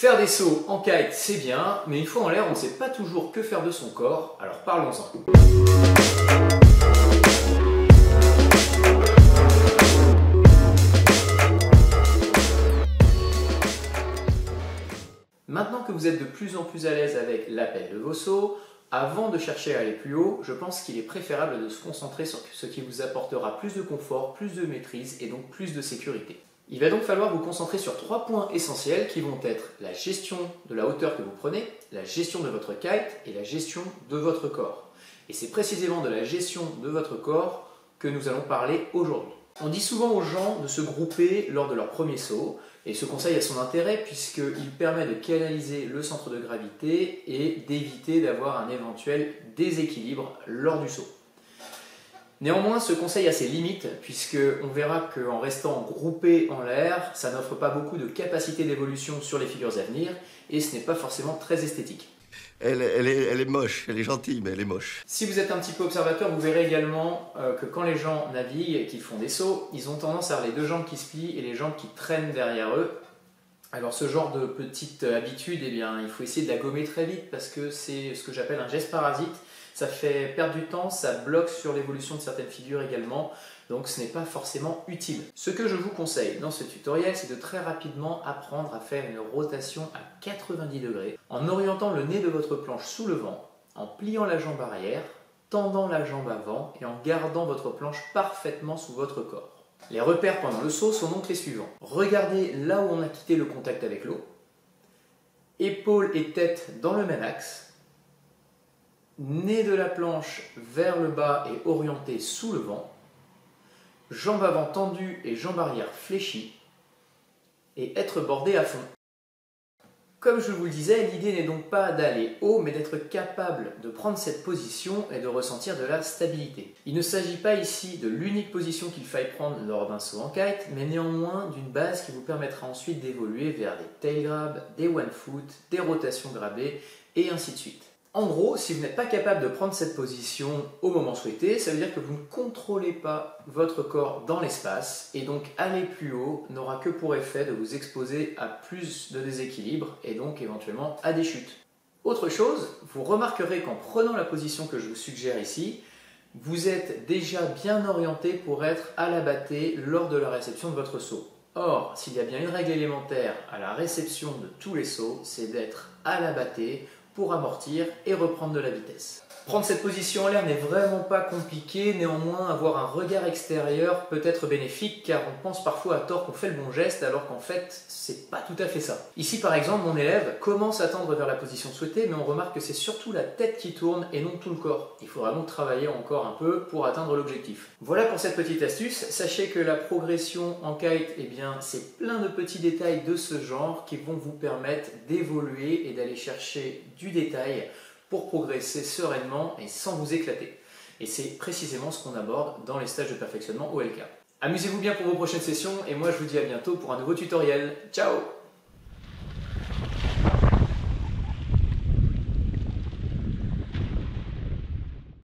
Faire des sauts en kite, c'est bien, mais une fois en l'air, on ne sait pas toujours que faire de son corps, alors parlons-en. Maintenant que vous êtes de plus en plus à l'aise avec l'appel de vos sauts, avant de chercher à aller plus haut, je pense qu'il est préférable de se concentrer sur ce qui vous apportera plus de confort, plus de maîtrise et donc plus de sécurité. Il va donc falloir vous concentrer sur 3 points essentiels qui vont être la gestion de la hauteur que vous prenez, la gestion de votre kite et la gestion de votre corps. Et c'est précisément de la gestion de votre corps que nous allons parler aujourd'hui. On dit souvent aux gens de se grouper lors de leur premier saut, et ce conseil a son intérêt puisqu'il permet de canaliser le centre de gravité et d'éviter d'avoir un éventuel déséquilibre lors du saut. Néanmoins, ce conseil a ses limites puisqu'on verra qu'en restant groupé en l'air, ça n'offre pas beaucoup de capacité d'évolution sur les figures à venir et ce n'est pas forcément très esthétique. Elle est moche, elle est gentille, mais elle est moche. Si vous êtes un petit peu observateur, vous verrez également que quand les gens naviguent et qu'ils font des sauts, ils ont tendance à avoir les 2 jambes qui se plient et les jambes qui traînent derrière eux. Alors ce genre de petite habitude, eh bien, il faut essayer de la gommer très vite parce que c'est ce que j'appelle un geste parasite. Ça fait perdre du temps, ça bloque sur l'évolution de certaines figures également, donc ce n'est pas forcément utile. Ce que je vous conseille dans ce tutoriel, c'est de très rapidement apprendre à faire une rotation à 90 degrés en orientant le nez de votre planche sous le vent, en pliant la jambe arrière, tendant la jambe avant et en gardant votre planche parfaitement sous votre corps. Les repères pendant le saut sont donc les suivants. Regardez là où on a quitté le contact avec l'eau, épaules et tête dans le même axe, nez de la planche vers le bas et orienté sous le vent, jambes avant tendues et jambes arrière fléchies, et être bordé à fond. Comme je vous le disais, l'idée n'est donc pas d'aller haut, mais d'être capable de prendre cette position et de ressentir de la stabilité. Il ne s'agit pas ici de l'unique position qu'il faille prendre lors d'un saut en kite, mais néanmoins d'une base qui vous permettra ensuite d'évoluer vers des tail grabs, des one foot, des rotations grabées, et ainsi de suite. En gros, si vous n'êtes pas capable de prendre cette position au moment souhaité, ça veut dire que vous ne contrôlez pas votre corps dans l'espace et donc aller plus haut n'aura que pour effet de vous exposer à plus de déséquilibre et donc éventuellement à des chutes. Autre chose, vous remarquerez qu'en prenant la position que je vous suggère ici, vous êtes déjà bien orienté pour être à l'abatté lors de la réception de votre saut. Or, s'il y a bien une règle élémentaire à la réception de tous les sauts, c'est d'être à l'abatté pour amortir et reprendre de la vitesse. Prendre cette position en l'air n'est vraiment pas compliqué, néanmoins avoir un regard extérieur peut être bénéfique car on pense parfois à tort qu'on fait le bon geste alors qu'en fait c'est pas tout à fait ça. Ici par exemple mon élève commence à tendre vers la position souhaitée mais on remarque que c'est surtout la tête qui tourne et non tout le corps. Il faudra donc travailler encore un peu pour atteindre l'objectif. Voilà pour cette petite astuce, sachez que la progression en kite, eh bien c'est plein de petits détails de ce genre qui vont vous permettre d'évoluer et d'aller chercher du détail pour progresser sereinement et sans vous éclater. Et c'est précisément ce qu'on aborde dans les stages de perfectionnement OLK. Amusez-vous bien pour vos prochaines sessions et moi je vous dis à bientôt pour un nouveau tutoriel. Ciao!